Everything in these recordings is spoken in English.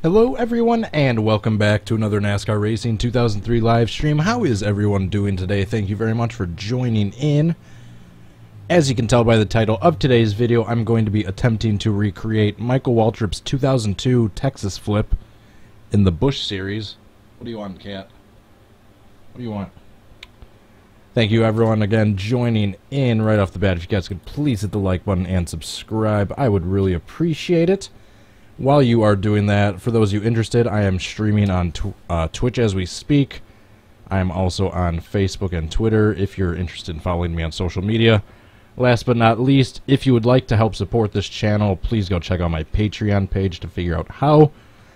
Hello everyone and welcome back to another NASCAR Racing 2003 live stream. How is everyone doing today? Thank you very much for joining in. As you can tell by the title of today's video, I'm going to be attempting to recreate Michael Waltrip's 2002 Texas flip in the Busch series. What do you want, Cat? What do you want? Thank you everyone again joining in right off the bat. If you guys could please hit the like button and subscribe, I would really appreciate it. While you are doing that, for those of you interested, I am streaming on Twitch as we speak. I am also on Facebook and Twitter if you're interested in following me on social media. Last but not least, if you would like to help support this channel, please go check out my Patreon page to figure out how.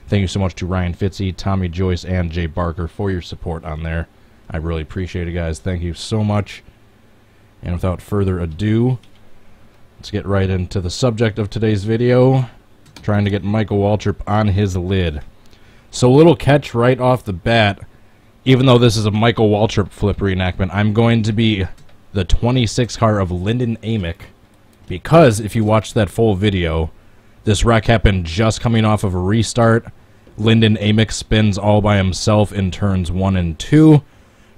Thank you so much to Ryan Fitzy, Tommy Joyce, and Jay Barker for your support on there. I really appreciate it, guys. Thank you so much. And without further ado, let's get right into the subject of today's video. Trying to get Michael Waltrip on his lid. So, little catch right off the bat, even though this is a Michael Waltrip flip reenactment, I'm going to be the 26 car of Lyndon Amick, because if you watch that full video, this wreck happened just coming off of a restart. Lyndon Amick spins all by himself in turns 1 and 2,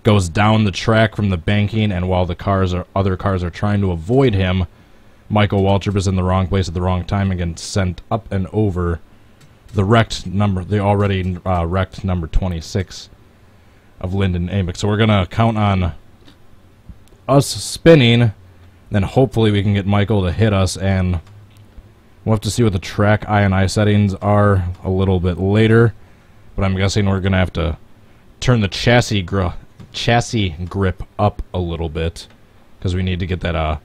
goes down the track from the banking, and while the other cars are trying to avoid him, Michael Waltrip is in the wrong place at the wrong time and gets sent up and over the already wrecked number 26 of Lyndon Amick. So we're gonna count on us spinning, then hopefully we can get Michael to hit us, and we'll have to see what the track I&I settings are a little bit later. But I'm guessing we're gonna have to turn the chassis grip up a little bit because we need to get that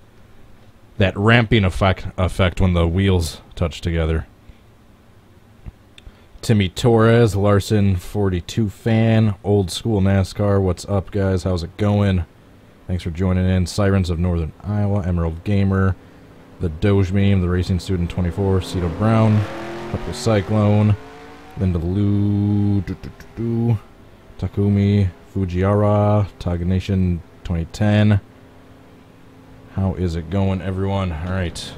that ramping effect when the wheels touch together. Timmy Torres, Larson 42 fan, old school NASCAR. What's up, guys? How's it going? Thanks for joining in. Sirens of Northern Iowa, Emerald Gamer, the Doge Meme, the Racing Student 24, Cito Brown, Couple Cyclone, Linda Lou, Takumi, Fujiara, Taganation 2010. How is it going, everyone? Alright.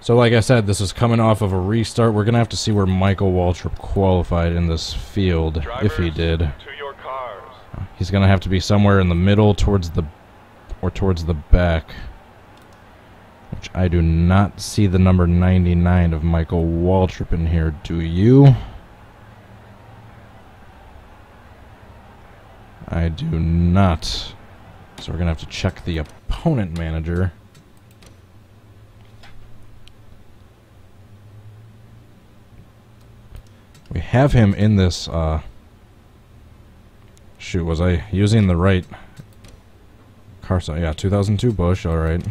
So like I said, this is coming off of a restart. We're going to have to see where Michael Waltrip qualified in this field, if he did. To your cars. He's going to have to be somewhere in the middle, towards the back. Which I do not see the number 99 of Michael Waltrip in here, do you? I do not. So we're going to have to check the opponent manager. We have him in this, shoot, was I using the right car? So yeah, 2002 Busch, alright.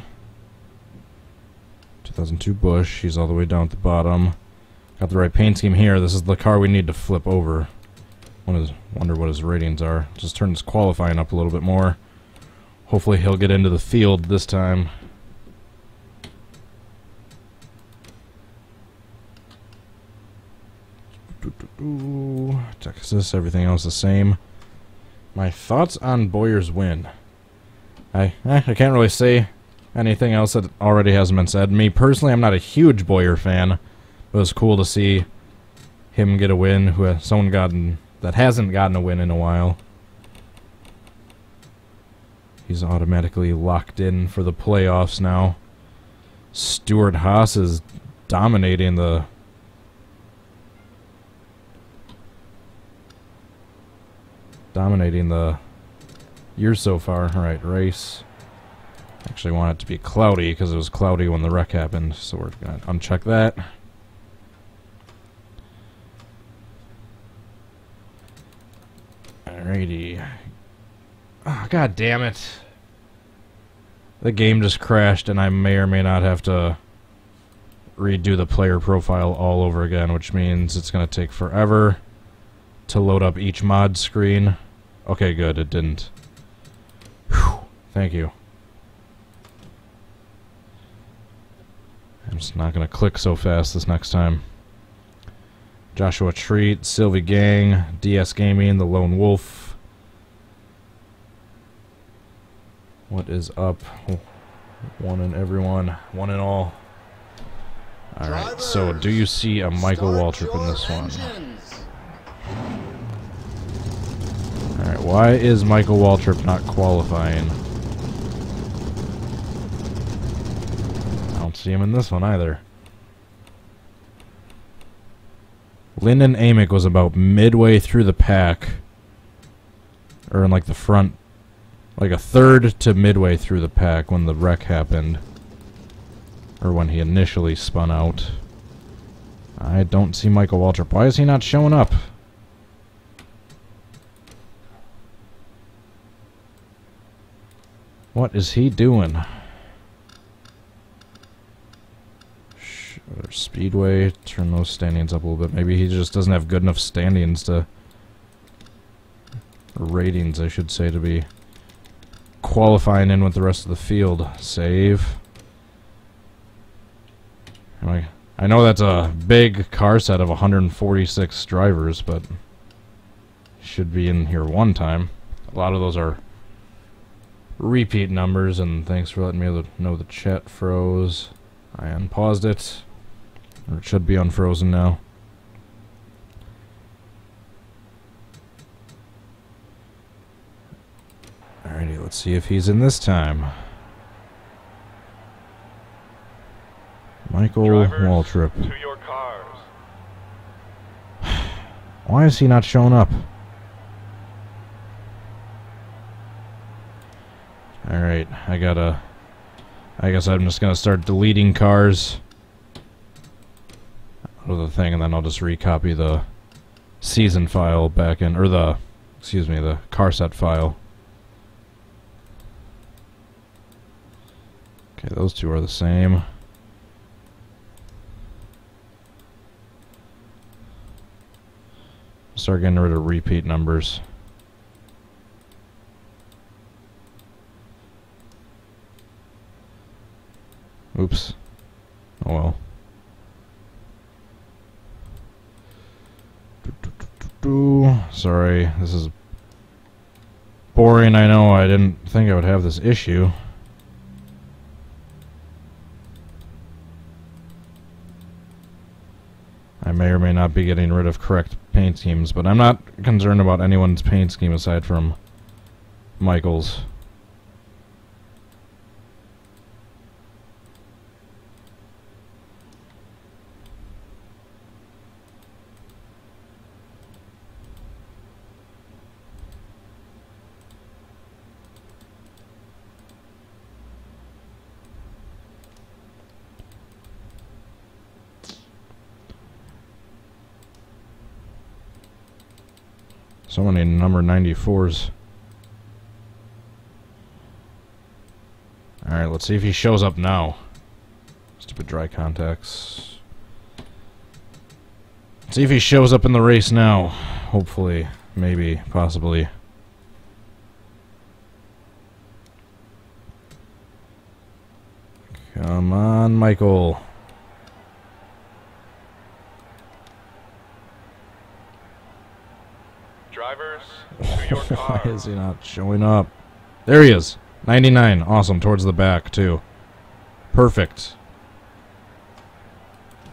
2002 Busch, he's all the way down at the bottom. Got the right paint scheme here. This is the car we need to flip over. Wonder what his ratings are. Just turn his qualifying up a little bit more. Hopefully he'll get into the field this time. Texas, everything else the same. My thoughts on Bowyer's win. I can't really say anything else that already hasn't been said. Me personally, I'm not a huge Bowyer fan. It was cool to see him get a win. That hasn't gotten a win in a while. He's automatically locked in for the playoffs now. Stuart Haas is dominating the year so far. Alright, race. Actually want it to be cloudy because it was cloudy when the wreck happened, so we're gonna uncheck that. Alrighty. Oh, God damn it. The game just crashed and I may or may not have to redo the player profile all over again, which means it's going to take forever to load up each mod screen. Okay, good, it didn't. Whew. Thank you. I'm just not going to click so fast this next time. Joshua Treat, Sylvie Gang, DS Gaming, The Lone Wolf. What is up? One and everyone. One and all. Alright, so do you see a Michael Waltrip in this one? Alright, why is Michael Waltrip not qualifying? I don't see him in this one either. Lyndon Amick was about midway through the pack, or in like the front, like a third to midway through the pack when the wreck happened. Or when he initially spun out. I don't see Michael Waltrip. Why is he not showing up? What is he doing? Speedway, turn those standings up a little bit. Maybe he just doesn't have good enough standings to... or ratings, I should say, to be qualifying in with the rest of the field. Save. I know that's a big car set of 146 drivers, but should be in here one time. A lot of those are repeat numbers, and thanks for letting me know the chat froze. I unpaused it, or it should be unfrozen now. Alrighty, let's see if he's in this time. Michael Waltrip. To your cars. Why is he not showing up? Alright, I guess I'm just gonna start deleting cars out of the thing, and then I'll just recopy the season file back in, or the car set file. Okay, those two are the same. Start getting rid of repeat numbers. Oops. Oh well. Sorry, this is boring. I know, I didn't think I would have this issue. I may or may not be getting rid of correct paint schemes, but I'm not concerned about anyone's paint scheme aside from Michael's. So many number 94s. Alright, let's see if he shows up now. Stupid dry contacts. Let's see if he shows up in the race now. Hopefully. Maybe. Possibly. Come on, Michael. Drivers, to your cars. Why is he not showing up? There he is. 99. Awesome. Towards the back, too. Perfect.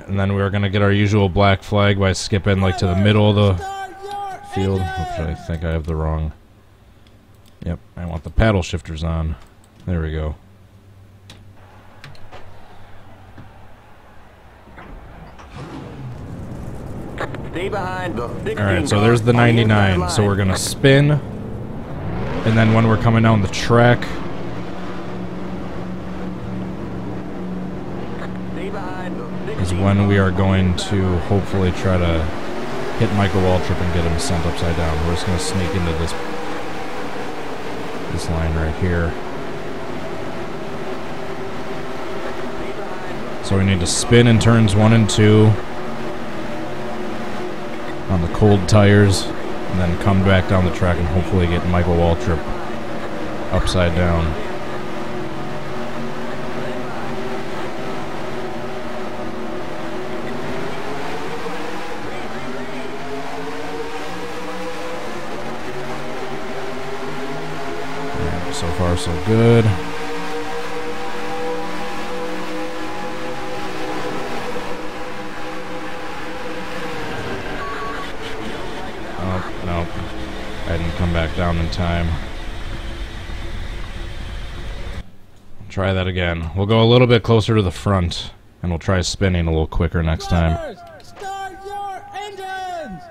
And then we're going to get our usual black flag by skipping like to the middle of the field. Which I think I have the wrong... Yep, I want the paddle shifters on. There we go. Stay behind the 16 Alright, so there's the 99. So we're going to spin. And then when we're coming down the track... is when we are going to hopefully try to hit Michael Waltrip and get him sent upside down. We're just going to sneak into this line right here. So we need to spin in turns 1 and 2 on the cold tires, and then come back down the track and hopefully get Michael Waltrip upside down. So far, so good. back down in time. Try that again. We'll go a little bit closer to the front, and we'll try spinning a little quicker next time. Start your engines!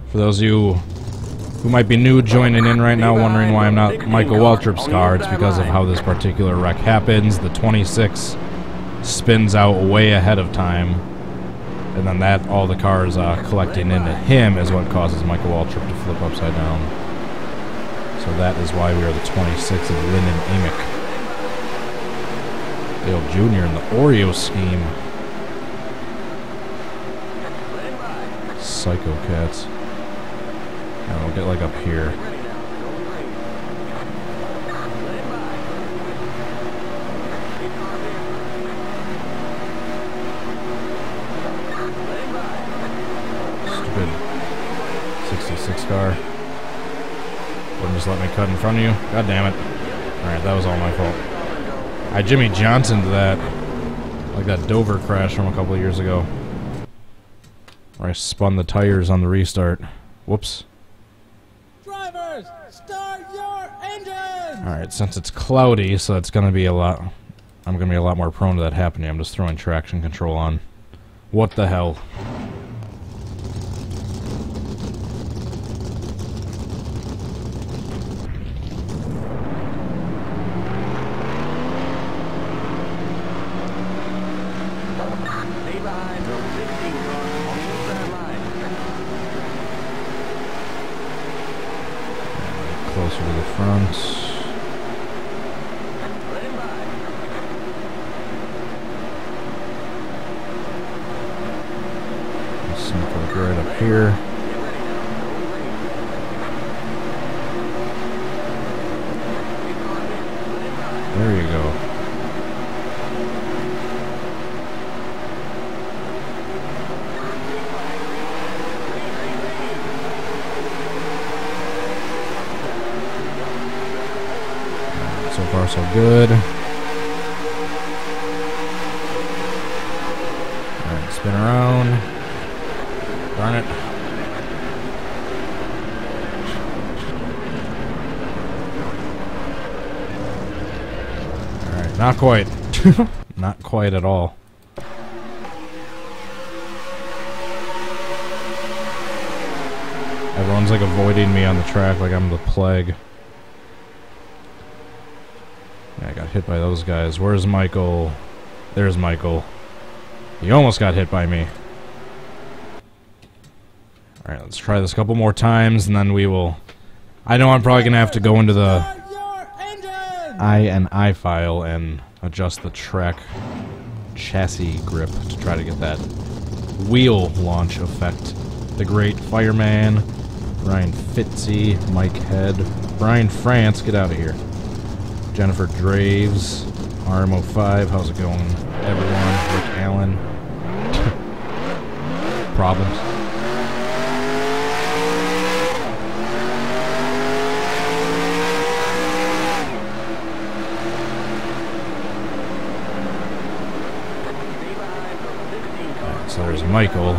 For those of you who might be new joining in right now, wondering why I'm not Michael Waltrip's car, it's because of how this particular wreck happens. The 26 spins out way ahead of time, and then that, all the cars collecting into him is what causes Michael Waltrip to flip upside down. So that is why we are the 26 of Lyndon Amick. Dale Jr. in the Oreo scheme. Psycho cats. And we'll get like up here. Stupid 66 car. Wouldn't just let me cut in front of you. God damn it. Alright, that was all my fault. I Jimmy Johnsoned that. Like that Dover crash from a couple of years ago. Where I spun the tires on the restart. Whoops. Drivers, start your engines! Alright, since it's cloudy, so it's gonna be a lot... I'm gonna be a lot more prone to that happening. I'm just throwing traction control on. What the hell? Closer to the front. Something right up here. There you go. So far, so good. Alright, spin around. Darn it. Alright, not quite. Not quite at all. Everyone's like avoiding me on the track like I'm the plague. Yeah, I got hit by those guys. Where's Michael? There's Michael. He almost got hit by me. Alright, let's try this a couple more times, and then we will... I know I'm probably going to have to go into the I file and adjust the track chassis grip to try to get that wheel launch effect. The Great Fireman, Ryan Fitzy, Mike Head, Brian France, get out of here. Jennifer Draves, RMO5, how's it going, everyone? Rick Allen. Problems. Alright, so there's Michael.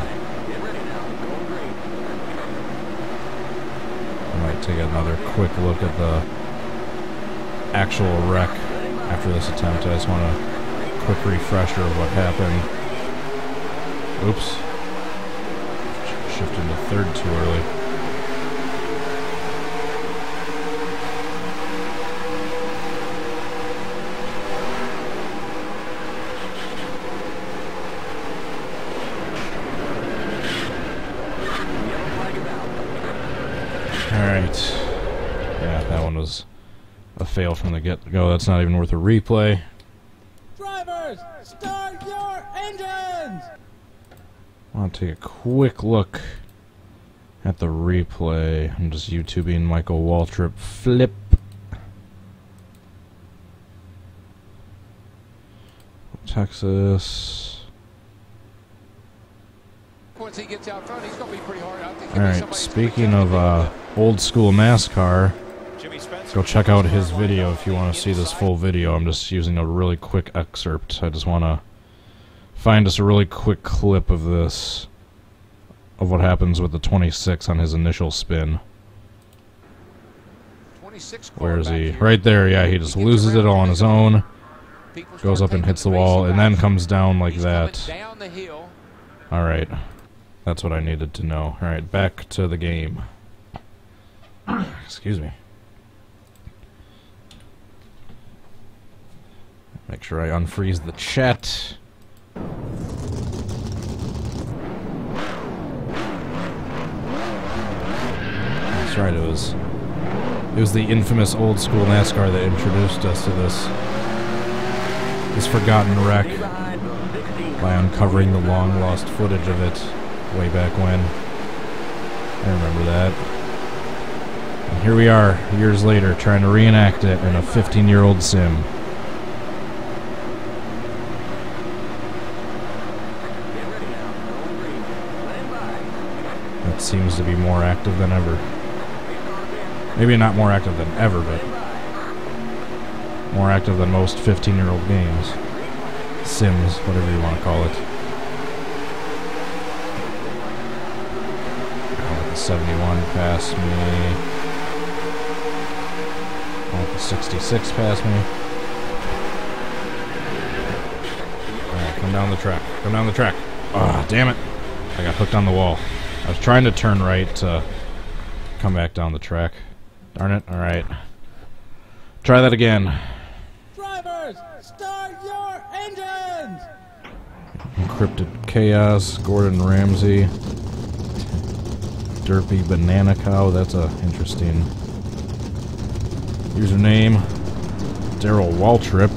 I might take another quick look at the actual wreck after this attempt. I just want a quick refresher of what happened. Oops. Shifted to third too early. Alright. Yeah, that one was a fail from the get-go. That's not even worth a replay. Drivers, start your engines! I want to take a quick look at the replay. I'm just YouTubing Michael Waltrip flip. Texas. Once he gets out front, he's going to be pretty hard. Alright, speaking of old school NASCAR, go check out his video if you want to see this full video. I'm just using a really quick excerpt. I just want to find us a really quick clip of this. of what happens with the 26 on his initial spin. 26 Where is he? quarterback Right there, yeah, he just loses it all on his own. here. Goes up and hits the wall, and then comes down like that. Down the hill. Alright. That's what I needed to know. Alright, back to the game. Excuse me. Make sure I unfreeze the chat. That's right, it was the infamous old school NASCAR that introduced us to this forgotten wreck by uncovering the long lost footage of it way back when. I remember that. And here we are, years later, trying to reenact it in a 15-year-old sim. That seems to be more active than ever. Maybe not more active than ever, but more active than most 15-year-old games. Sims, whatever you want to call it. I'll let the 71 pass me. I'll let the 66 pass me. Alright, come down the track. Come down the track. Ah, damn it. I got hooked on the wall. I was trying to turn right to come back down the track. Darn it. Alright. Try that again. Drivers, start your engines! Encrypted Chaos, Gordon Ramsay, Derpy Banana Cow, that's a interesting username. Daryl Waltrip,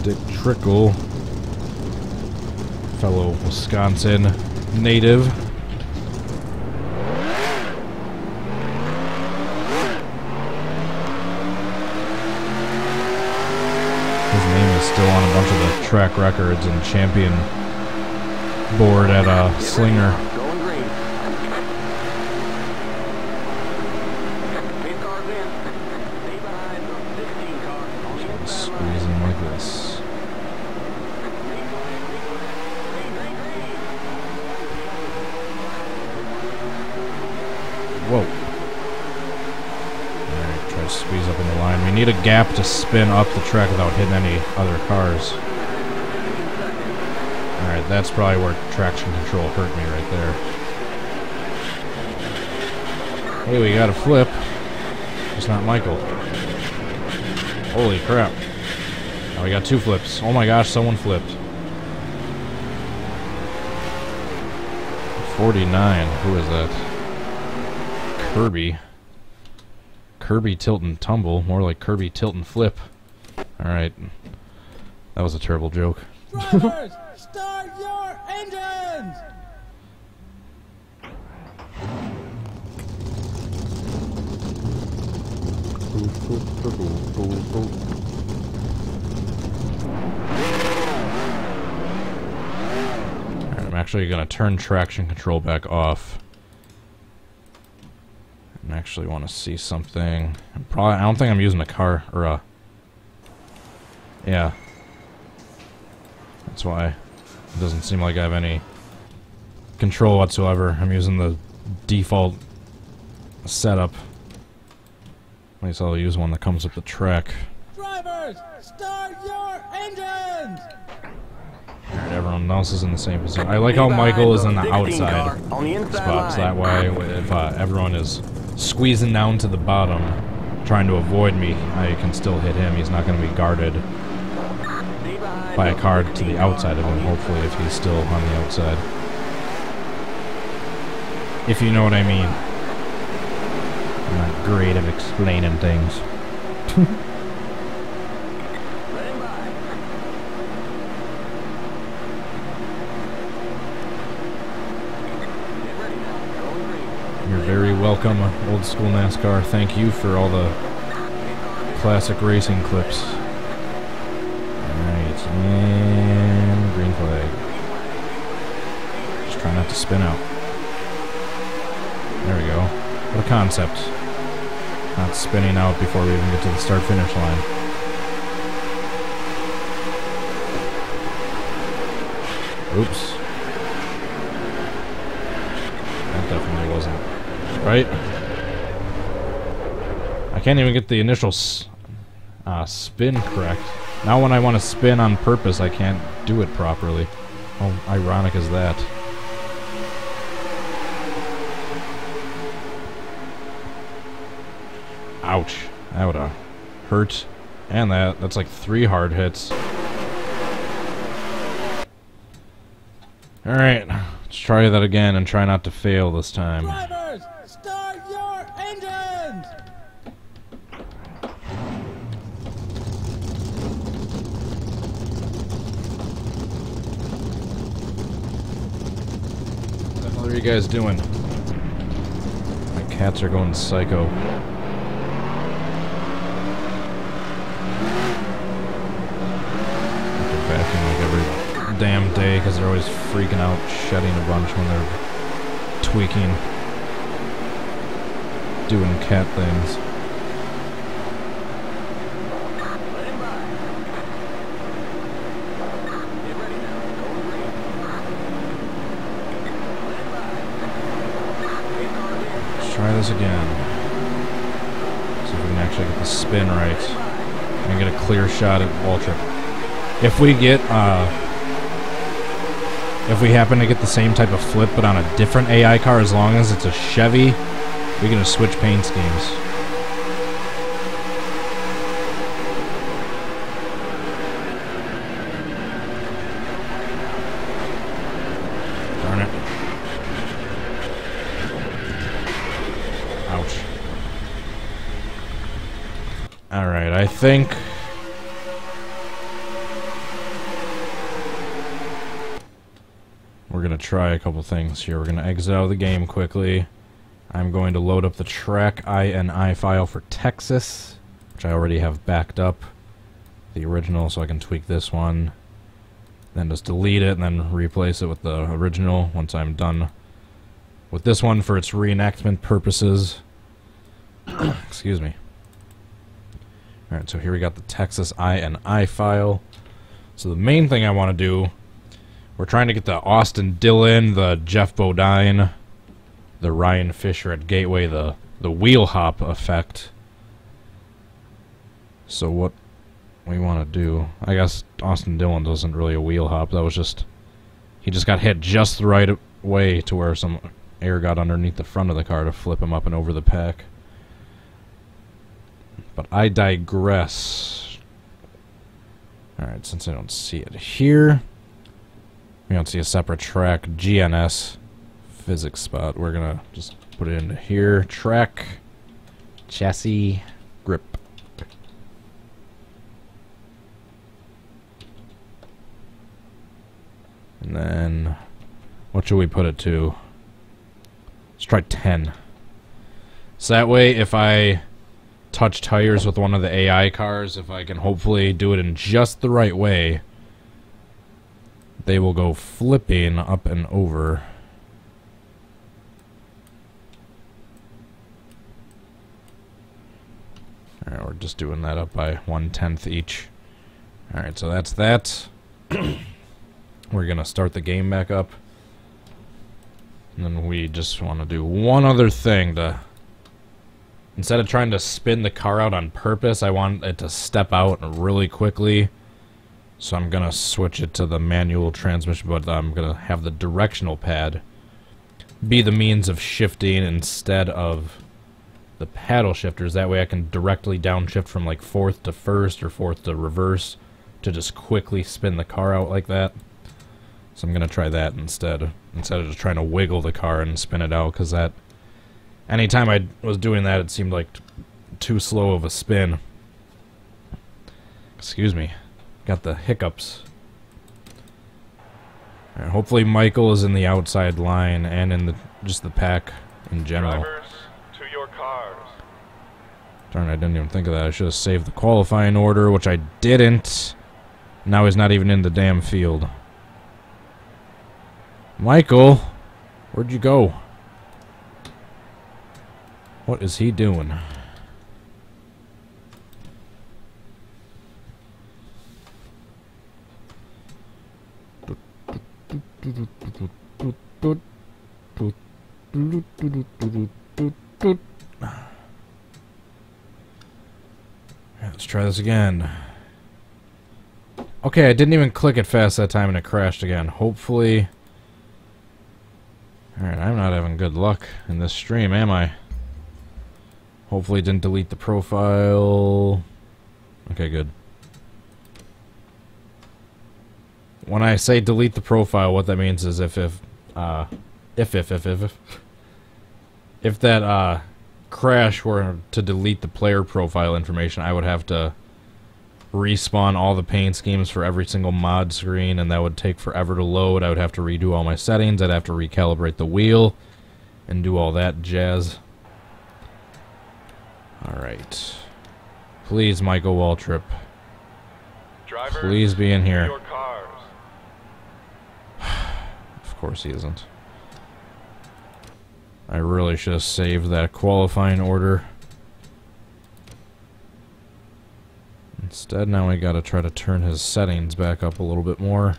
Dick Trickle, fellow Wisconsin native. Still on a bunch of the track records and champion board at Slinger. Going green. Pit cars in. Stay behind the 15 car on the inside line. Squeezing like this. Whoa. Alright, try to squeeze up in the line. We need a gap to spin up the track without hitting any other cars. Alright, that's probably where traction control hurt me right there. Hey, we got a flip. It's not Michael. Holy crap. Now we got two flips. Oh my gosh, someone flipped. 49. Who is that? Kirby. Kirby tilt and tumble. More like Kirby tilt and flip. Alright. That was a terrible joke. Drivers, start your engines! Alright, I'm actually going to turn traction control back off. I actually want to see something. I don't think I'm using a car or a... Yeah. That's why it doesn't seem like I have any control whatsoever. I'm using the default setup. At least I'll use one that comes with the track. Drivers, start your engines! Alright, everyone else is in the same position. I like how Michael is in the outside spot, so that way if everyone is squeezing down to the bottom, trying to avoid me, I can still hit him. He's not going to be guarded by a car to the outside of him, hopefully, if he's still on the outside. If you know what I mean. I'm not great at explaining things. You're very welcome, old school NASCAR. Thank you for all the classic racing clips. Alright, and green flag. Just try not to spin out. There we go. What a concept. Not spinning out before we even get to the start-finish line. Oops. right? I can't even get the initial spin correct. Now when I want to spin on purpose, I can't do it properly. How ironic is that? Ouch. That would have hurt. And that's like 3 hard hits. Alright, let's try that again and try not to fail this time. Drivers, start your engines! What the hell are you guys doing? My cats are going psycho. They're vacuuming like every damn day because they're always freaking out, shedding a bunch when they're tweaking, doing cat things. Let's try this again. See if we can actually get the spin right and get a clear shot at Waltrip. If we get if we happen to get the same type of flip but on a different AI car, as long as it's a Chevy, we can just switch paint schemes. Darn it. Ouch. Alright, I think we're going to try a couple things here. We're going to exit out of the game quickly. I'm going to load up the track INI file for Texas, which I already have backed up. The original, so I can tweak this one. Then just delete it and then replace it with the original once I'm done with this one for its reenactment purposes. Excuse me. Alright, so here we got the Texas INI file. So the main thing I want to do, we're trying to get the Austin Dillon, the Jeff Bodine, the Ryan Fisher at Gateway, the wheel hop effect. So what we want to do, I guess Austin Dillon wasn't really a wheel hop. That was just, he just got hit just the right way to where some air got underneath the front of the car to flip him up and over the pack. But I digress. Alright, since I don't see it here, we don't see a separate track GNS physics spot. We're gonna just put it into here. Track, chassis, grip. And then, what should we put it to? Let's try 10. So that way, if I touch tires with one of the AI cars, if I can hopefully do it in just the right way, they will go flipping up and over. Alright, we're just doing that up by 1/10 each. Alright, so that's that. We're gonna start the game back up. And then we just want to do one other thing to... Instead of trying to spin the car out on purpose, I want it to step out really quickly. So I'm gonna switch it to the manual transmission, but I'm gonna have the directional pad be the means of shifting instead of the paddle shifters. That way I can directly downshift from like 4th to 1st or 4th to reverse to just quickly spin the car out like that. So I'm gonna try that instead of just trying to wiggle the car and spin it out, because that, anytime I was doing that, it seemed like too slow of a spin. Excuse me. Got the hiccups. Right, hopefully Michael is in the outside line and in just the pack in general. Drivers, to your cars. Darn, I didn't even think of that. I should have saved the qualifying order, which I didn't. Now he's not even in the damn field. Michael, where'd you go? What is he doing? Let's try this again. Okay, I didn't even click it fast that time and it crashed again. Hopefully... Alright, I'm not having good luck in this stream, am I? Hopefully it didn't delete the profile. Okay, good. When I say delete the profile, what that means is if that crash were to delete the player profile information, I would have to respawn all the paint schemes for every single mod screen, and that would take forever to load. I would have to redo all my settings. I'd have to recalibrate the wheel and do all that jazz. Alright. Please, Michael Waltrip. Drivers, Please be in here. your cars. Of course he isn't. I really should have saved that qualifying order. Instead, now we gotta try to turn his settings back up a little bit more.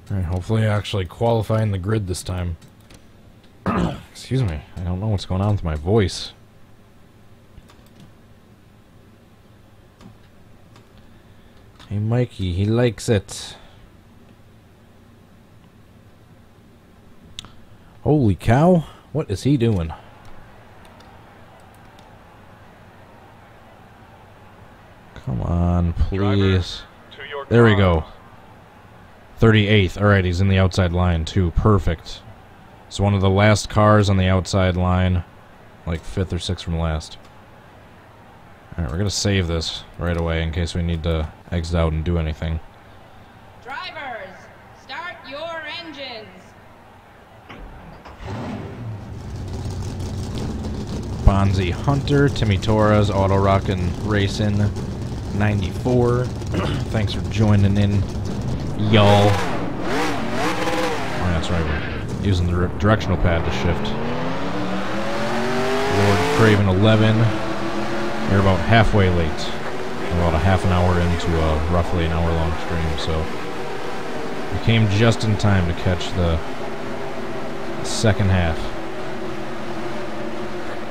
Alright, hopefully actually qualifying the grid this time. Excuse me, I don't know what's going on with my voice. Hey Mikey, he likes it. Holy cow, what is he doing? Come on, please. Drivers, to your There we cars. go. 38th. Alright, he's in the outside line too. Perfect. It's one of the last cars on the outside line. Like 5th or 6th from last. Alright, we're gonna save this right away in case we need to exit out and do anything. Drivers, start your engines. Bonzi Hunter, Timmy Torres, Auto Rockin' Racing 94. Thanks for joining in, y'all. Oh, that's right, we're using the directional pad to shift. Lord Craven 11. You're about halfway late. About a half an hour into a roughly an hour-long stream, so we came just in time to catch the second half.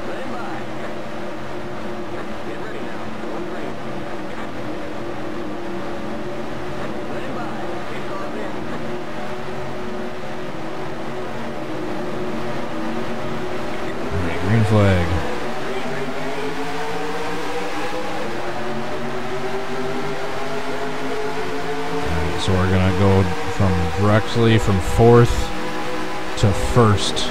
Stand by. Get ready now. Going green. Stand by. Get off in. Alright, green flag. So we're gonna go directly from 4th to 1st.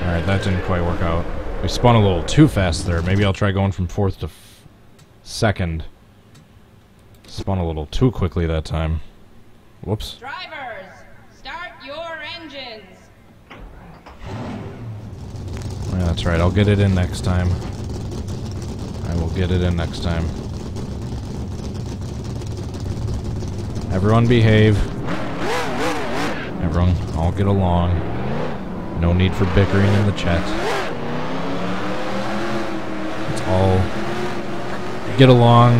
Alright, that didn't quite work out. We spun a little too fast there. Maybe I'll try going from 4th to 2nd. Spun a little too quickly that time. Whoops. Drivers, start your engines. Yeah, that's right. I'll get it in next time. I will get it in next time. Everyone behave. Everyone all get along. No need for bickering in the chat. Let's all get along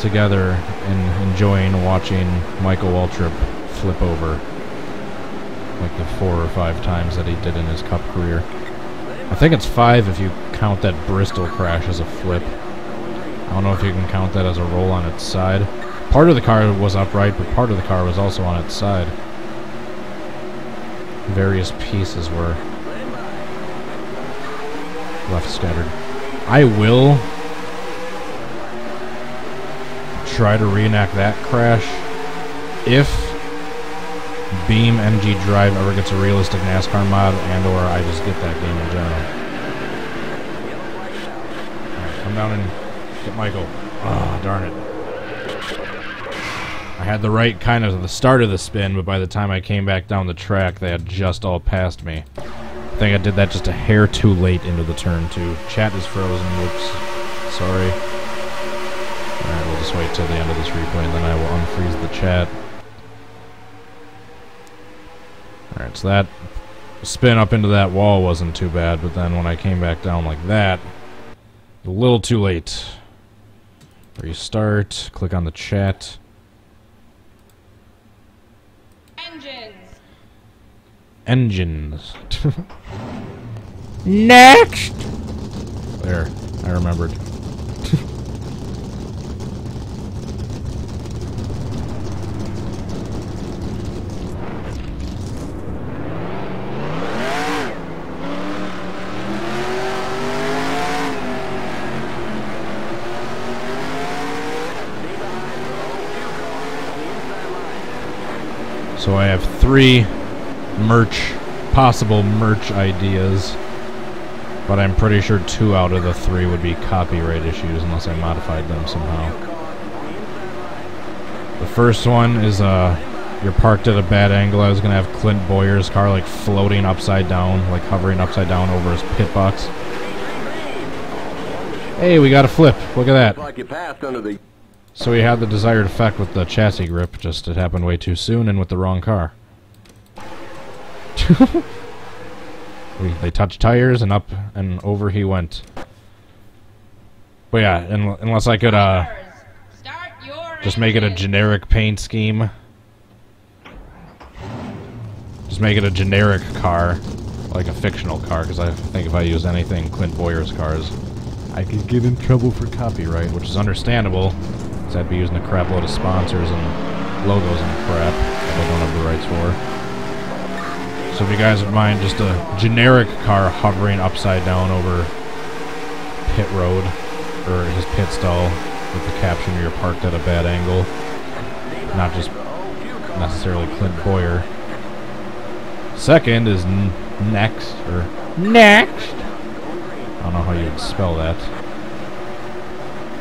together and enjoying watching Michael Waltrip flip over like the 4 or 5 times that he did in his Cup career. I think it's 5 if you count that Bristol crash as a flip. I don't know if you can count that as a roll on its side. Part of the car was upright, but part of the car was also on its side. Various pieces were left scattered. I will try to reenact that crash if Beam MG Drive ever gets a realistic NASCAR mod, and or I just get that game in general. Alright, come down and get Michael. Ah, darn it. I had the right kind of the start of the spin, but by the time I came back down the track, they had just all passed me. I think I did that just a hair too late into the turn, too. Chat is frozen. Whoops. Sorry. Alright, we'll just wait till the end of this replay, and then I will unfreeze the chat. Alright, so that spin up into that wall wasn't too bad, but then when I came back down like that, a little too late. Restart. Click on the chat. Engines. Engines. Next! There. I remembered. So I have 3 possible merch ideas, but I'm pretty sure 2 out of the 3 would be copyright issues unless I modified them somehow. The first one is you're parked at a bad angle. I was gonna have Clint Boyer's car like floating upside down, like hovering upside down over his pit box. Hey, we got a flip. Look at that. Like you passed under the... So we had the desired effect with the chassis grip, just it happened way too soon and with the wrong car. They touched tires and up and over he went. But yeah, unless I could just make it a generic paint scheme. Just make it a generic car, like a fictional car, because I think if I use anything Clint Boyer's cars, I could get in trouble for copyright, which is understandable. I'd be using a crap load of sponsors and logos and crap that I don't have the rights for. So if you guys would mind just a generic car hovering upside down over pit road, or his pit stall, with the caption, "You're parked at a bad angle," not just necessarily Clint Boyer. Second is next, or next. I don't know how you would spell that.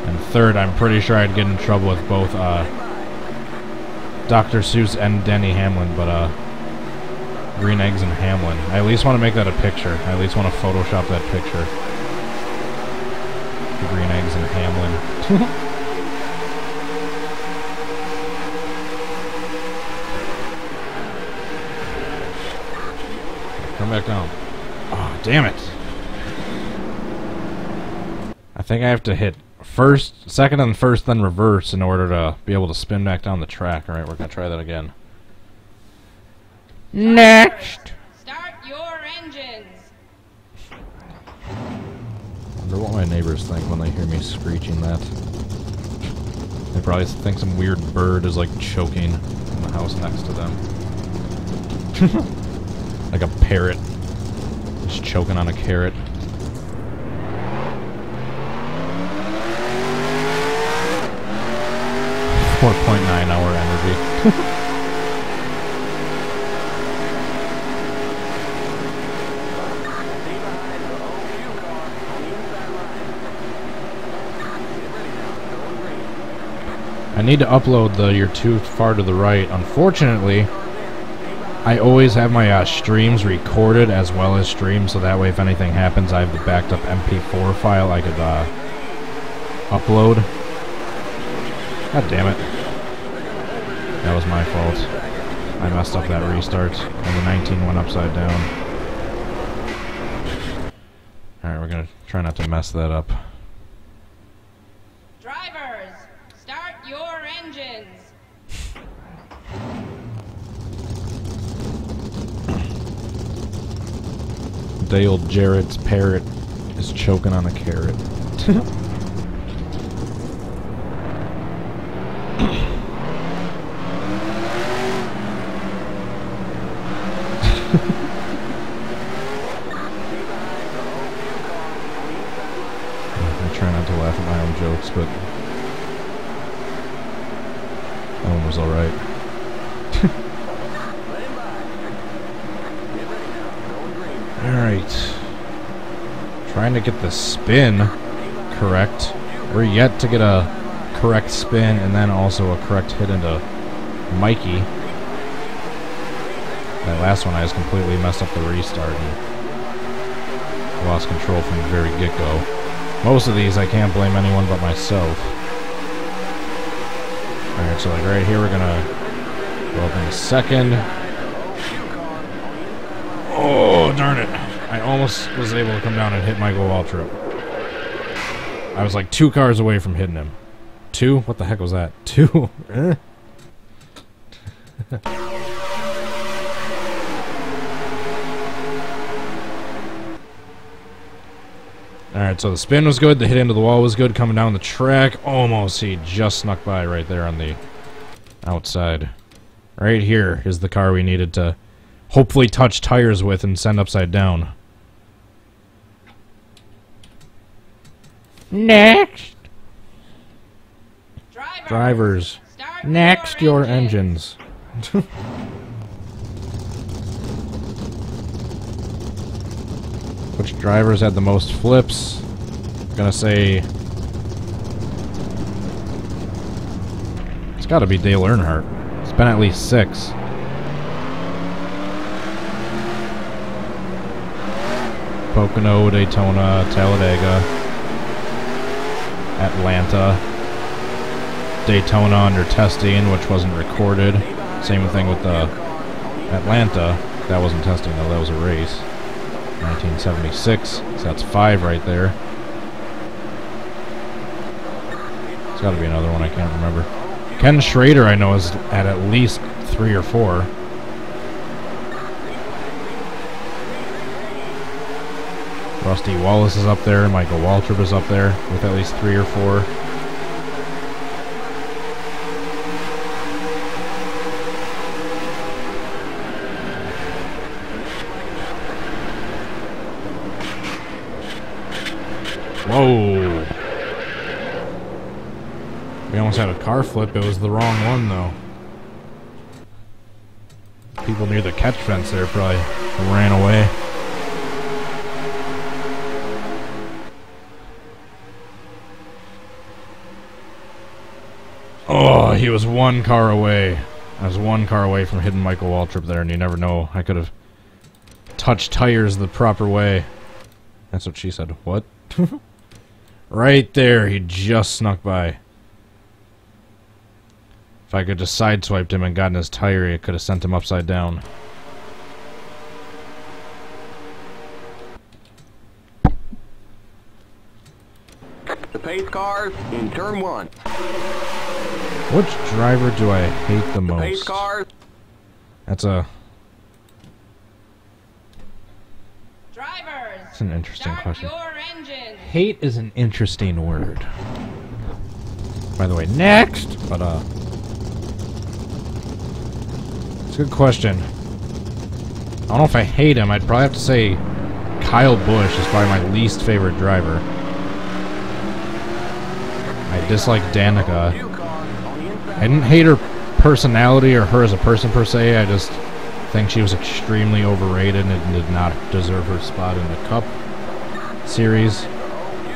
And third, I'm pretty sure I'd get in trouble with both Dr. Seuss and Denny Hamlin, but Green Eggs and Hamlin. I at least want to make that a picture. I at least want to Photoshop that picture. The Green Eggs and Hamlin. Come back down. Oh, damn it. I think I have to hit second and first, then reverse in order to be able to spin back down the track. Alright, we're going to try that again. Next! Start your engines. I wonder what my neighbors think when they hear me screeching that. They probably think some weird bird is like choking in the house next to them. Like a parrot. Just choking on a carrot. 4.9-hour energy. I need to upload the "You're Too Far to the Right." Unfortunately, I always have my streams recorded as well as streamed, so that way if anything happens, I have the backed up MP4 file I could upload. God damn it. That was my fault. I messed up that restart, and the 19 went upside down. Alright, we're gonna try not to mess that up. Drivers, start your engines. Dale Jarrett's parrot is choking on a carrot. I try not to laugh at my own jokes, but that one was alright. Alright. Trying to get the spin correct. We're yet to get a correct spin and then also a correct hit into Mikey. That last one I just completely messed up the restart and lost control from the very get-go. Most of these I can't blame anyone but myself. Alright, so like right here we're gonna go up in a second. Oh, darn it. I almost was able to come down and hit Michael Waltrip. I was like 2 cars away from hitting him. 2? What the heck was that? 2? Alright, so the spin was good, the hit into the wall was good, coming down the track, almost, he just snuck by right there on the outside. Right here is the car we needed to hopefully touch tires with and send upside down. Next! Drivers. Next your engines. Which drivers had the most flips? I'm gonna say it's gotta be Dale Earnhardt. It's been at least 6. Pocono, Daytona, Talladega, Atlanta, Daytona under testing, which wasn't recorded. Same thing with the Atlanta. That wasn't testing though, that was a race. 1976, so that's 5 right there. There's got to be another one, I can't remember. Ken Schrader, I know, is at least 3 or 4. Rusty Wallace is up there. Michael Waltrip is up there with at least 3 or 4. Whoa! We almost had a car flip. It was the wrong one, though. People near the catch fence there probably ran away. Oh, he was 1 car away. I was 1 car away from hitting Michael Waltrip there, and you never know. I could have touched tires the proper way. That's what she said. What? Right there, he just snuck by. If I could just sideswiped him and gotten his tire, it could have sent him upside down. The pace cars in turn 1. Which driver do I hate the most? Pace cars. That's a... Drivers. That's an interesting Start question. your engines. Hate is an interesting word. By the way, next! But, it's a good question. I don't know if I hate him. I'd probably have to say Kyle Busch is probably my least favorite driver. I dislike Danica. I didn't hate her personality or her as a person per se. I just think she was extremely overrated and did not deserve her spot in the Cup Series.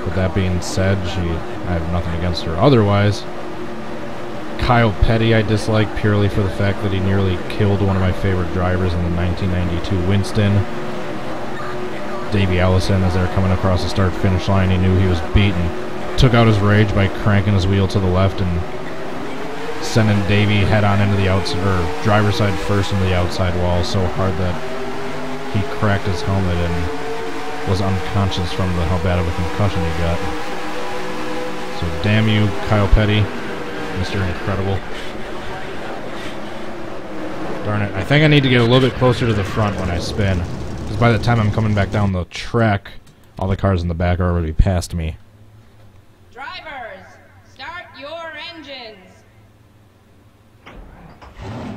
With that being said, I have nothing against her otherwise. Kyle Petty I dislike purely for the fact that he nearly killed one of my favorite drivers in the 1992 Winston. Davey Allison, as they were coming across the start-finish line, he knew he was beaten. Took out his rage by cranking his wheel to the left and sending Davey head-on into the outside, or driver's side first into the outside wall so hard that he cracked his helmet and was unconscious from how bad of a concussion he got. So damn you, Kyle Petty, Mr. Incredible. Darn it, I think I need to get a little bit closer to the front when I spin, because by the time I'm coming back down the track, all the cars in the back are already past me. Drivers, start your engines.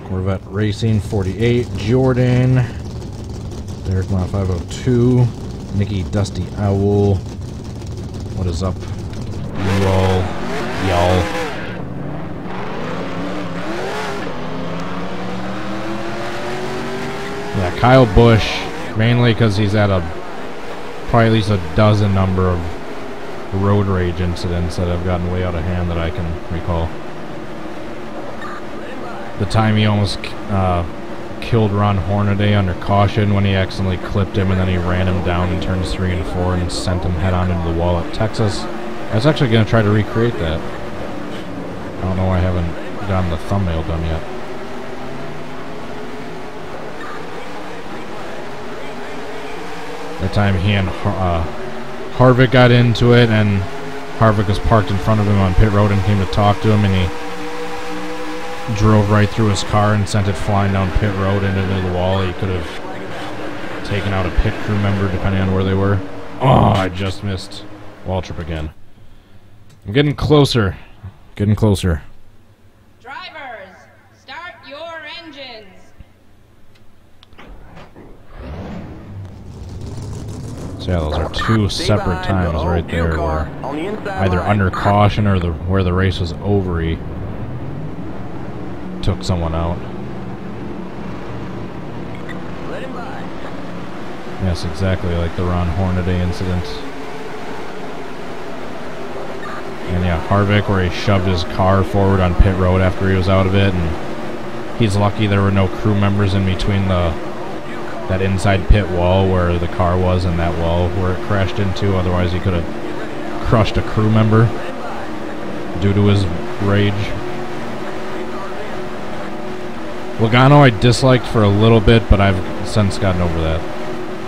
Corvette Racing 48, Jordan, Derek Mile 502, Nicky Dusty Owl. What is up, you all, y'all? Yeah, Kyle Busch, mainly because he's at probably at least a dozen number of road rage incidents that have gotten way out of hand that I can recall. The time he almost killed Ron Hornaday under caution when he accidentally clipped him and then he ran him down in turns 3 and 4 and sent him head on into the wall at Texas. I was actually going to try to recreate that. I don't know why I haven't gotten the thumbnail done yet. That time he and Harvick got into it, and Harvick was parked in front of him on pit road and came to talk to him, and he drove right through his car and sent it flying down pit road into the wall. He could have taken out a pit crew member depending on where they were. Oh, I just missed Waltrip again. I'm getting closer. Getting closer. Drivers, start your engines. So yeah, those are two separate times right there where either under caution or where the race was over, he took someone out. Yes, exactly like the Ron Hornaday incident. And yeah, Harvick, where he shoved his car forward on pit road after he was out of it, and he's lucky there were no crew members in between that inside pit wall where the car was and that wall where it crashed into. Otherwise, he could have crushed a crew member due to his rage. Logano I disliked for a little bit, but I've since gotten over that.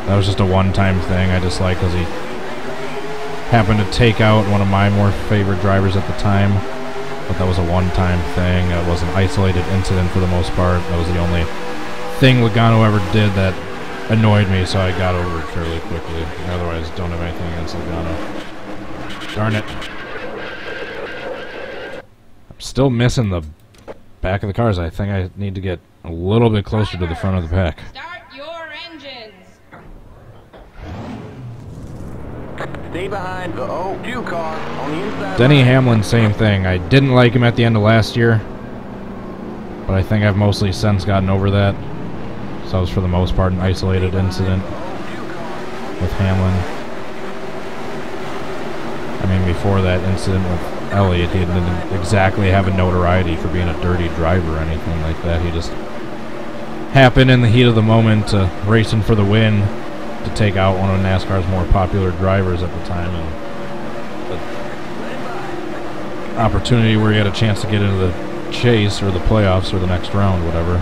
That was just a one-time thing I disliked because he happened to take out one of my more favorite drivers at the time. But that was a one-time thing. It was an isolated incident for the most part. That was the only thing Logano ever did that annoyed me, so I got over it fairly quickly. Otherwise, don't have anything against Logano. Darn it. I'm still missing the back of the cars. I think I need to get a little bit closer to the front of the pack. Start your engines. Stay behind the O2 car on the inside. Denny Hamlin, same thing. I didn't like him at the end of last year, but I think I've mostly since gotten over that. So that was for the most part an isolated incident with Hamlin. I mean, before that incident with Elliott, he didn't exactly have a notoriety for being a dirty driver or anything like that. He just happened in the heat of the moment, racing for the win, to take out one of NASCAR's more popular drivers at the time, and the opportunity where he had a chance to get into the chase or the playoffs or the next round, whatever.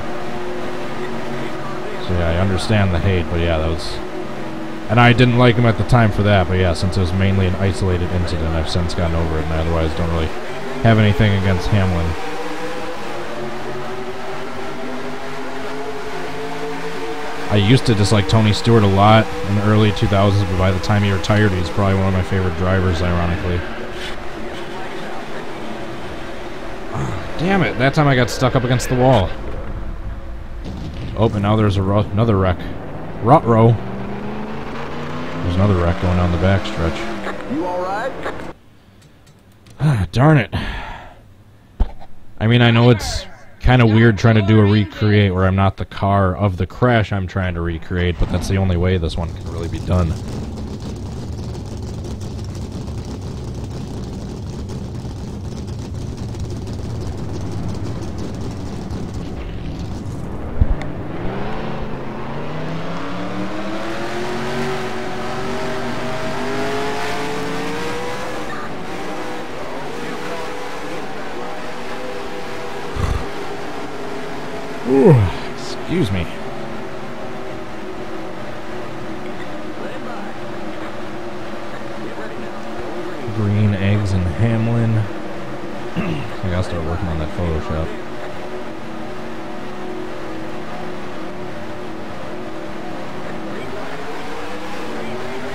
So yeah, I understand the hate, but yeah, that was... And I didn't like him at the time for that, but yeah, since it was mainly an isolated incident, I've since gotten over it, and I otherwise don't really have anything against Hamlin. I used to dislike Tony Stewart a lot in the early 2000s, but by the time he retired, he's probably one of my favorite drivers, ironically. Oh, damn it, that time I got stuck up against the wall. Oh, and now there's another wreck. Ruh-roh. There's another wreck going down the backstretch. You alright? Ah, darn it. I mean, I know it's kind of weird trying to do a recreate where I'm not the car of the crash I'm trying to recreate, but that's the only way this one can really be done. Ooh, excuse me. Green eggs and Hamlin. I gotta start working on that Photoshop.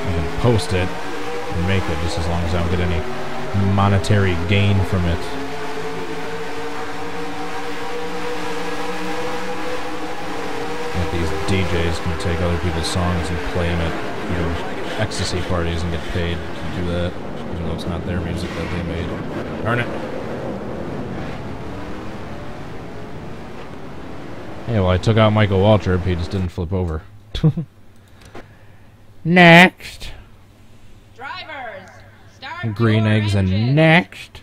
I can post it and make it just as long as I don't get any monetary gain from it. These DJs can take other people's songs and play them at, you know, ecstasy parties and get paid to do that, even though it's not their music that they made. Darn it. Hey, well, I took out Michael Waltrip. He just didn't flip over. Next. Drivers, start Green your eggs and engines. next.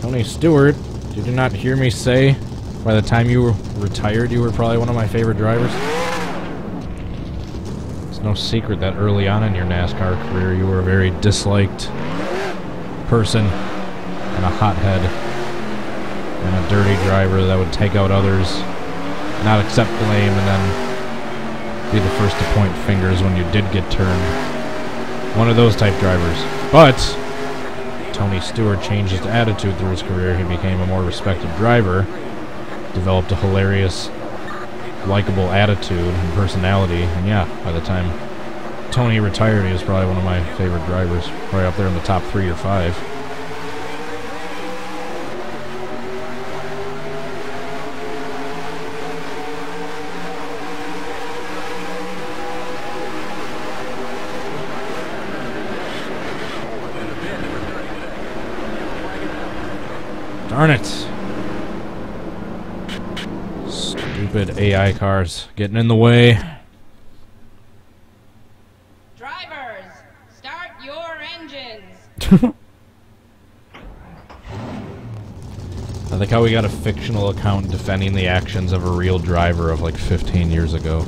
Tony Stewart, did you not hear me say by the time you were retired you were probably one of my favorite drivers? It's no secret that early on in your NASCAR career you were a very disliked person and a hothead and a dirty driver that would take out others, not accept blame, and then be the first to point fingers when you did get turned. One of those type drivers. But Tony Stewart changed his attitude through his career. He became a more respected driver, developed a hilarious, likable attitude and personality, and yeah, by the time Tony retired, he was probably one of my favorite drivers, probably up there in the top 3 or 5. Darn it. Stupid AI cars getting in the way. Drivers, start your engines. I like how we got a fictional account defending the actions of a real driver of like 15 years ago.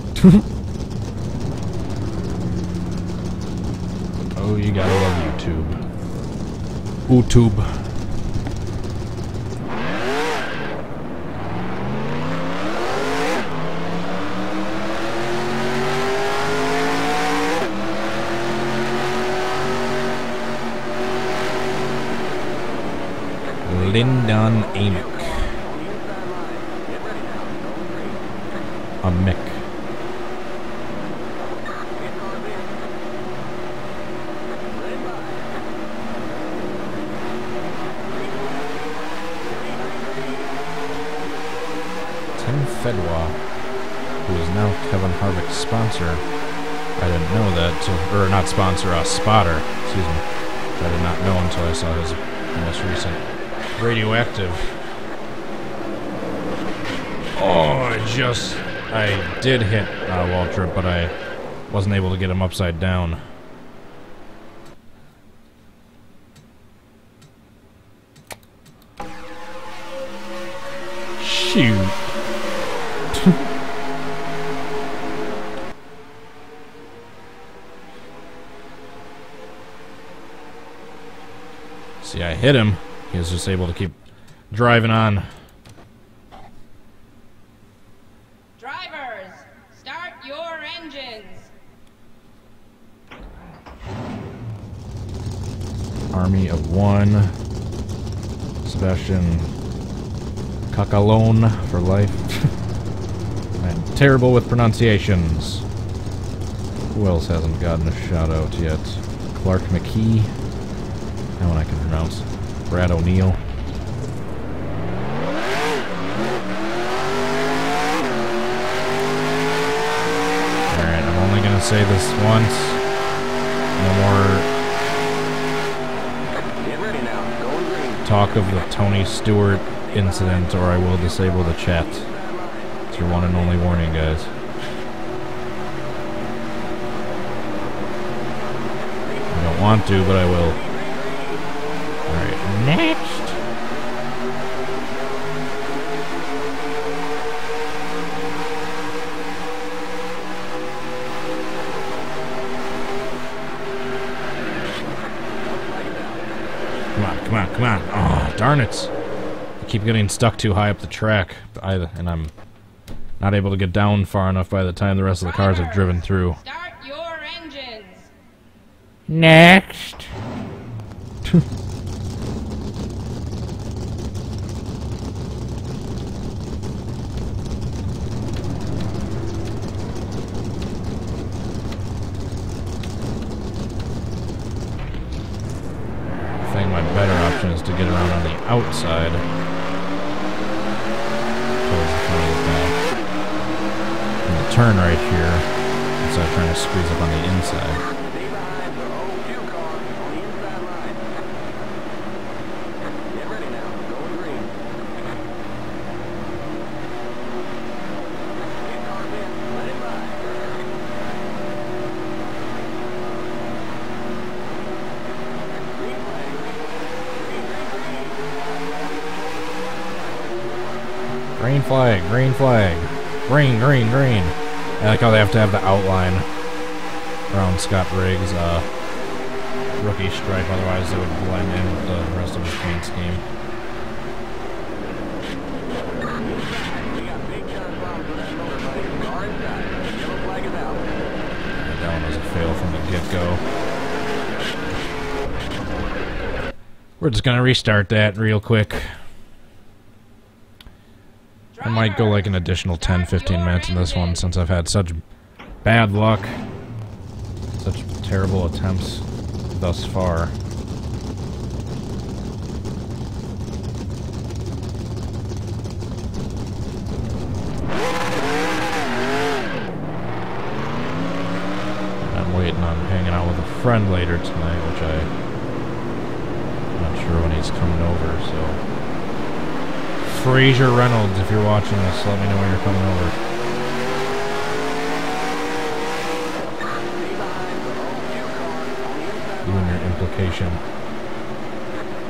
Oh, you gotta love YouTube. YouTube. Lyndon Amick. A Mick. Tim Fedwa, who is now Kevin Harvick's sponsor. I didn't know that, or not sponsor, spotter, excuse me. I did not know until I saw his most recent Radioactive. Oh, I did hit Waltrip, but I wasn't able to get him upside down. Shoot. See, I hit him. He was just able to keep driving on. Drivers, start your engines. Army of one. Sebastian Cacalone for life. I'm terrible with pronunciations. Who else hasn't gotten a shout out yet? Clark McKee. That one I can pronounce. Brad O'Neill. Alright, I'm only gonna say this once. No more talk of the Tony Stewart incident, or I will disable the chat. It's your one and only warning, guys. I don't want to, but I will. Alright, next! Come on. Oh, darn it. I keep getting stuck too high up the track, and I'm not able to get down far enough by the time the rest of the cars have driven through. Start your engines. Next. I think my better option is to get around on the outside. Towards the front of the back. And the turn right here, instead of trying to squeeze up on the inside. Green flag, green flag. Green, green, green. I like how they have to have the outline around Scott Riggs' rookie stripe, otherwise it would blend in with the rest of his paint scheme. We're just gonna restart that real quick. I might go like an additional 10-15 minutes in this one since I've had such bad luck. Such terrible attempts thus far. I'm waiting on hanging out with a friend later tonight, which I'm not sure when he's coming over, so... Fraser Reynolds, if you're watching this, let me know when you're coming over. You and your implication.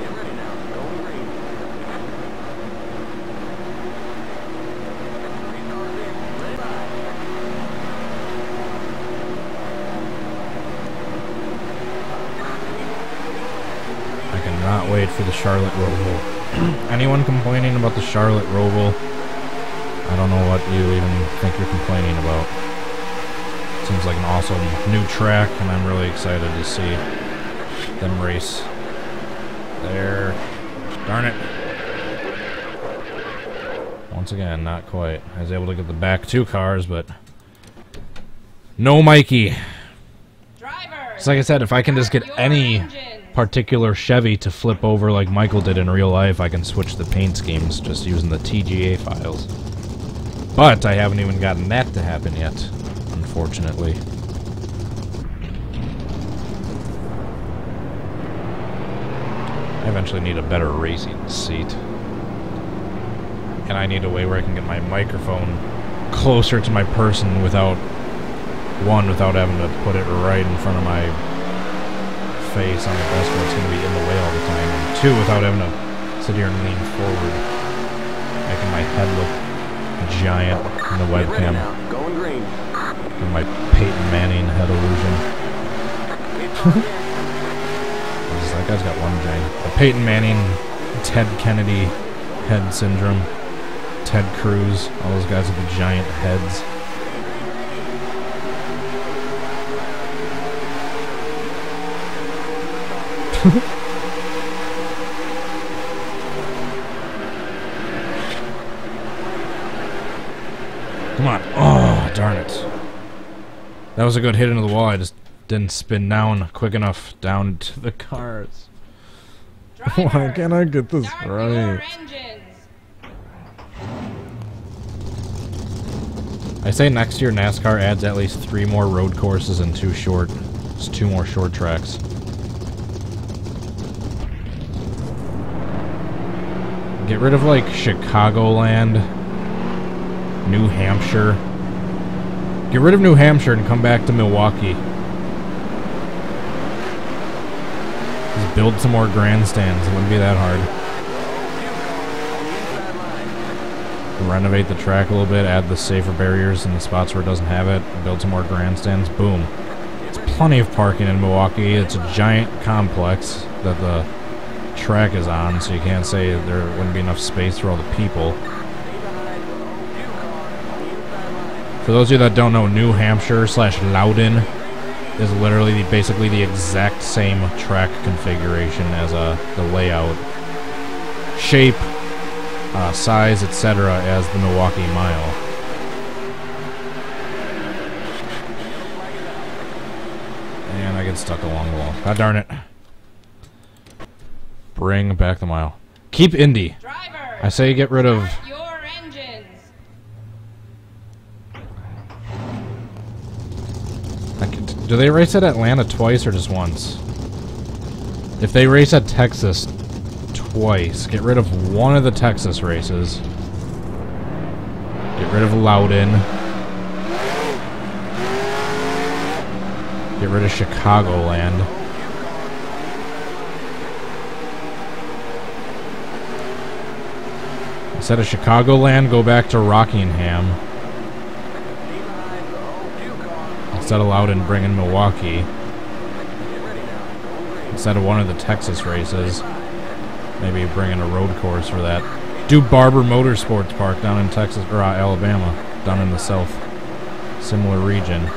Get ready now. Going green. Green card in. Ready by. I cannot wait for the Charlotte Roval. Anyone complaining about the Charlotte Roval? I don't know what you even think you're complaining about. Seems like an awesome new track, and I'm really excited to see them race there. Darn it. Once again, not quite. I was able to get the back two cars, but no Mikey. So like I said, if I can just get any particular Chevy to flip over like Michael did in real life, I can switch the paint schemes just using the TGA files. But I haven't even gotten that to happen yet, unfortunately. I eventually need a better racing seat. And I need a way where I can get my microphone closer to my person without having to put it right in front of my face on the desk where it's going to be in the way all the time. And two, without having to sit here and lean forward, making my head look giant in the webcam. Going green. And my Peyton Manning head illusion. That guy's got one giant. The Peyton Manning, Ted Kennedy head syndrome. Ted Cruz, all those guys with the giant heads. Come on. Oh, darn it. That was a good hit into the wall. I just didn't spin down quick enough down to the cars. Why can't I get this right? I say next year NASCAR adds at least 3 more road courses and 2 more short tracks. Get rid of like Chicagoland, New Hampshire. Get rid of New Hampshire and come back to Milwaukee. Just build some more grandstands. It wouldn't be that hard. Renovate the track a little bit, add the safer barriers in the spots where it doesn't have it, build some more grandstands. Boom. It's plenty of parking in Milwaukee. It's a giant complex that the track is on, so you can't say there wouldn't be enough space for all the people. For those of you that don't know, New Hampshire / Loudon is literally basically the exact same track configuration as the layout, shape, size, etc. as the Milwaukee Mile. And I get stuck along the wall. God darn it. Bring back the mile. Keep Indy. Driver, I say get rid of... your engines. Do they race at Atlanta twice or just once? If they race at Texas twice, get rid of one of the Texas races. Get rid of Loudon. Get rid of Chicagoland. Instead of Chicagoland, go back to Rockingham. Instead of Loudon, bring in Milwaukee. Instead of one of the Texas races, maybe bring in a road course for that. Do Barber Motorsports Park down in Texas, or Alabama, down in the south. Similar region.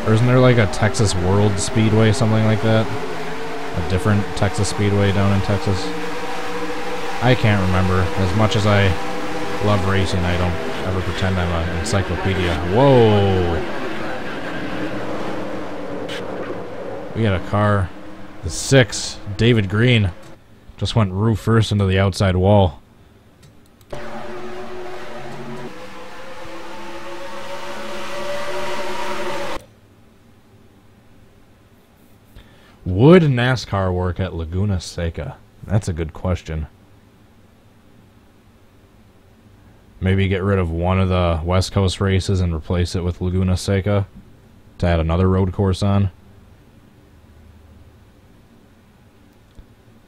Or isn't there like a Texas World Speedway, something like that? A different Texas Speedway down in Texas? I can't remember. As much as I love racing, I don't ever pretend I'm an encyclopedia. Whoa! We got a car. The 6, David Green, just went roof first into the outside wall. Would NASCAR work at Laguna Seca? That's a good question. Maybe get rid of one of the West Coast races and replace it with Laguna Seca to add another road course on.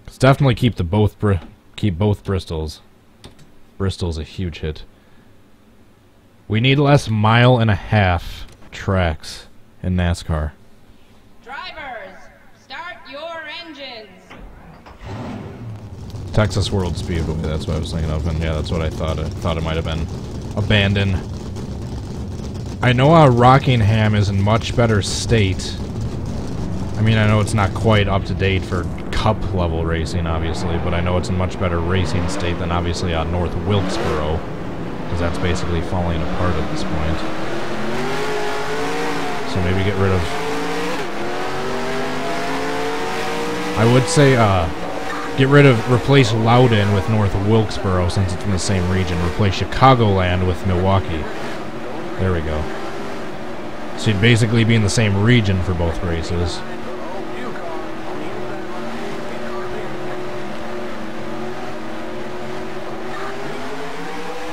Let's definitely keep both Bristols. Bristol's a huge hit. We need less 1.5-mile tracks in NASCAR. Drivers, start your engines. Texas World Speedway, that's what I was thinking of, and yeah, that's what I thought. I thought it might have been abandoned. I know Rockingham is in much better state. I mean, I know it's not quite up to date for Cup level racing, obviously, but I know it's in much better racing state than obviously North Wilkesboro, because that's basically falling apart at this point. So maybe get rid of... I would say, replace Loudon with North Wilkesboro, since it's in the same region. Replace Chicagoland with Milwaukee. There we go. So you'd basically be in the same region for both races.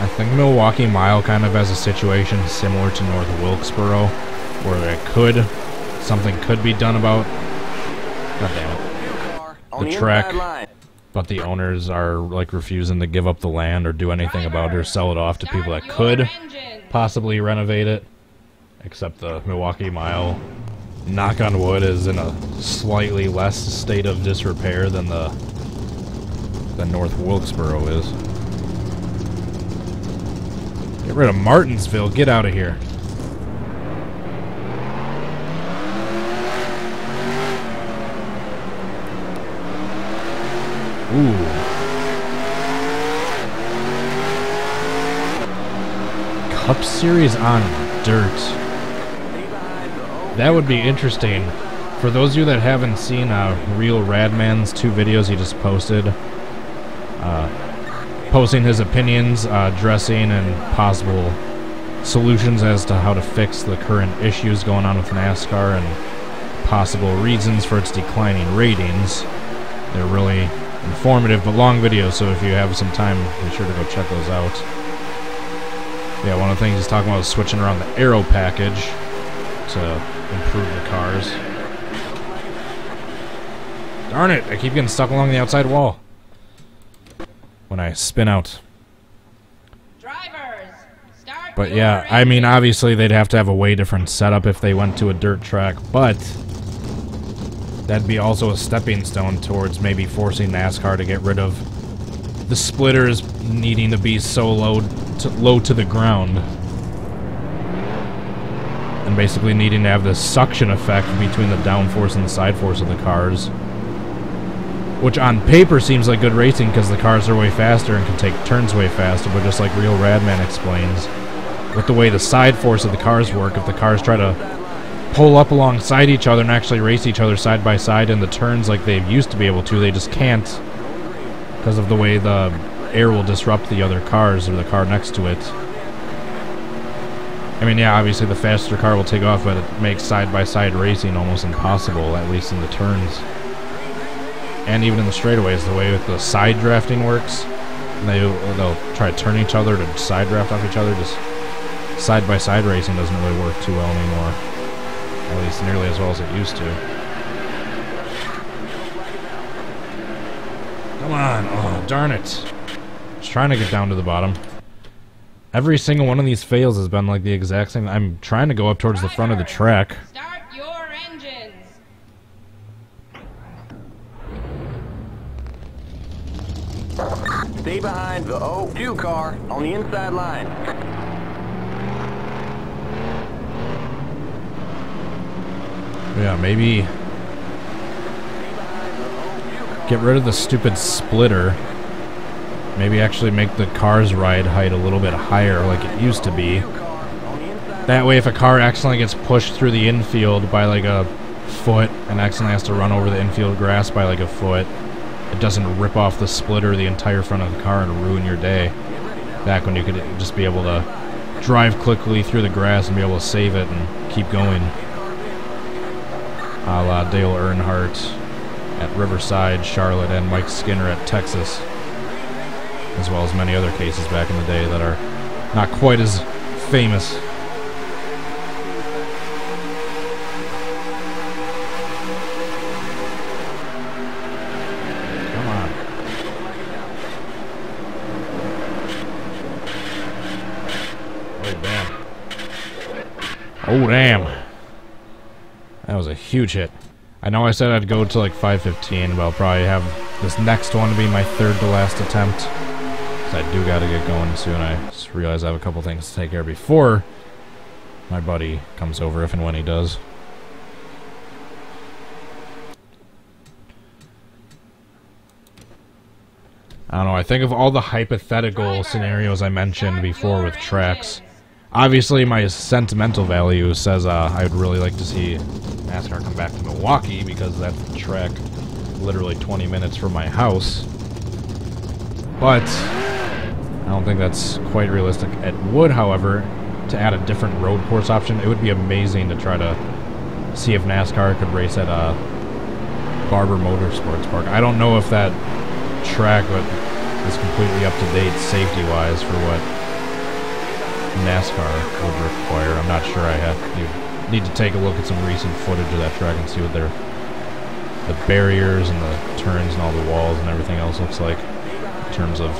I think Milwaukee Mile kind of has a situation similar to North Wilkesboro, where something could be done about, god damn it, the track, but the owners are like refusing to give up the land or do anything about it or sell it off to people that could possibly renovate it. Except the Milwaukee Mile, knock on wood, is in a slightly less state of disrepair than North Wilkesboro is. Get rid of Martinsville. Get out of here. Ooh. Cup Series on dirt. That would be interesting. For those of you that haven't seen Real Radman's 2 videos he just posted, posting his opinions, dressing, and possible solutions as to how to fix the current issues going on with NASCAR and possible reasons for its declining ratings. They're really informative but long videos, so if you have some time, be sure to go check those out. Yeah, one of the things he's talking about is switching around the aero package to improve the cars. Darn it, I keep getting stuck along the outside wall when I spin out. Drivers, start But your yeah, I mean, engines. obviously they'd have to have a way different setup if they went to a dirt track, but that'd be also a stepping stone towards maybe forcing NASCAR to get rid of the splitters needing to be so low to the ground, and basically needing to have this suction effect between the downforce and the side force of the cars, which on paper seems like good racing because the cars are way faster and can take turns way faster, but just like Real Radman explains, with the way the side force of the cars work, if the cars try to pull up alongside each other and actually race each other side by side in the turns like they used to be able to, they just can't because of the way the air will disrupt the other cars or the car next to it. I mean, yeah, obviously the faster car will take off, but it makes side-by-side racing almost impossible, at least in the turns. And even in the straightaways, the way that the side drafting works, they'll try to turn each other to side draft off each other. Just side-by-side racing doesn't really work too well anymore, at least nearly as well as it used to. Come on, oh darn it. Just trying to get down to the bottom. Every single one of these fails has been like the exact same. I'm trying to go up towards the front of the track. Start your engines. Stay behind the 02 car on the inside line. Yeah, maybe get rid of the stupid splitter. Maybe actually make the car's ride height a little bit higher like it used to be. That way if a car accidentally gets pushed through the infield by like a foot and accidentally has to run over the infield grass by like a foot, it doesn't rip off the splitter the entire front of the car and ruin your day. Back when you could just be able to drive quickly through the grass and be able to save it and keep going. A la Dale Earnhardt at Riverside, Charlotte, and Mike Skinner at Texas. As well as many other cases back in the day that are not quite as famous. Come on. Oh, damn. Oh, damn. That was a huge hit. I know I said I'd go to like 5:15, but I'll probably have this next one to be my third to last attempt. I do gotta get going soon. I just realized I have a couple things to take care of before my buddy comes over, if and when he does. I don't know, I think of all the hypothetical scenarios I mentioned before with tracks. Obviously, my sentimental value says I would really like to see NASCAR come back to Milwaukee, because that's the track literally 20 minutes from my house. But I don't think that's quite realistic. It would, however, to add a different road course option, it would be amazing to try to see if NASCAR could race at Barber Motorsports Park. I don't know if that track is completely up to date safety-wise for what NASCAR would require. I'm not sure. You need to take a look at some recent footage of that track and see what the barriers and the turns and all the walls and everything else looks like in terms of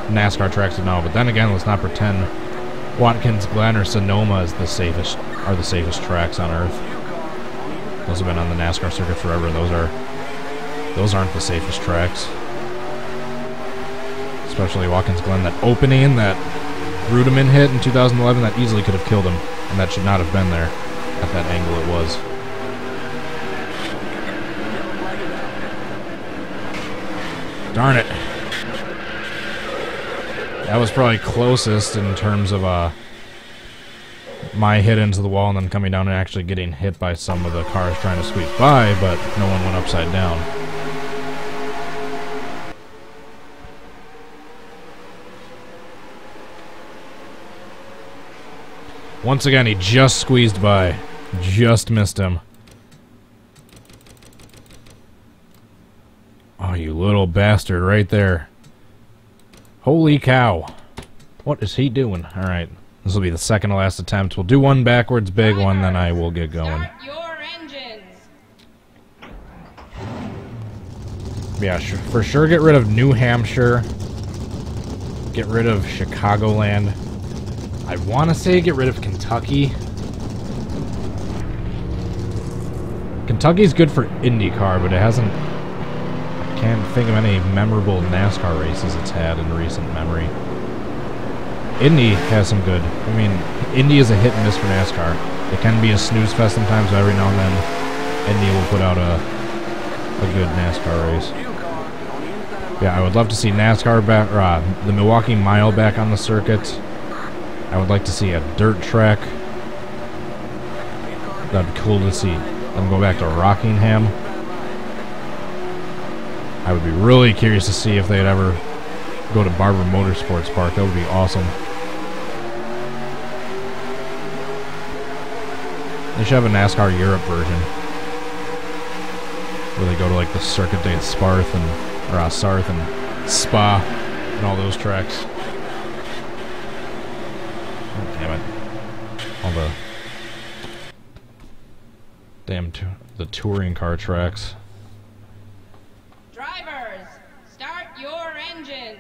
NASCAR tracks to know. But then again, let's not pretend Watkins Glen or Sonoma are the safest tracks on earth. Those have been on the NASCAR circuit forever. Those aren't the safest tracks. Especially Watkins Glen, that opening that Rudeman hit in 2011, that easily could have killed him, and that should not have been there at that angle it was. Darn it. That was probably closest in terms of my hit into the wall and then coming down and actually getting hit by some of the cars trying to sweep by, but no one went upside down. Once again, he just squeezed by. Just missed him. Oh, you little bastard right there. Holy cow. What is he doing? Alright, this will be the second to last attempt. We'll do one backwards big one, then I will get going. Start your engines. Yeah, for sure get rid of New Hampshire. Get rid of Chicagoland. I want to say get rid of Kentucky. Kentucky's good for IndyCar, but it hasn't... I can't think of any memorable NASCAR races it's had in recent memory. Indy has some good... I mean, Indy is a hit and miss for NASCAR. It can be a snooze fest sometimes, but every now and then Indy will put out a good NASCAR race. Yeah, I would love to see NASCAR back, or the Milwaukee Mile back on the circuit. I would like to see a dirt track. That'd be cool to see them go back to Rockingham. I would be really curious to see if they'd ever go to Barber Motorsports Park. That would be awesome. They should have a NASCAR Europe version, where they go to like the Circuit Day at Sarth and Spa and all those tracks. Oh, damn it! All the damn the touring car tracks. Drivers, start your engines.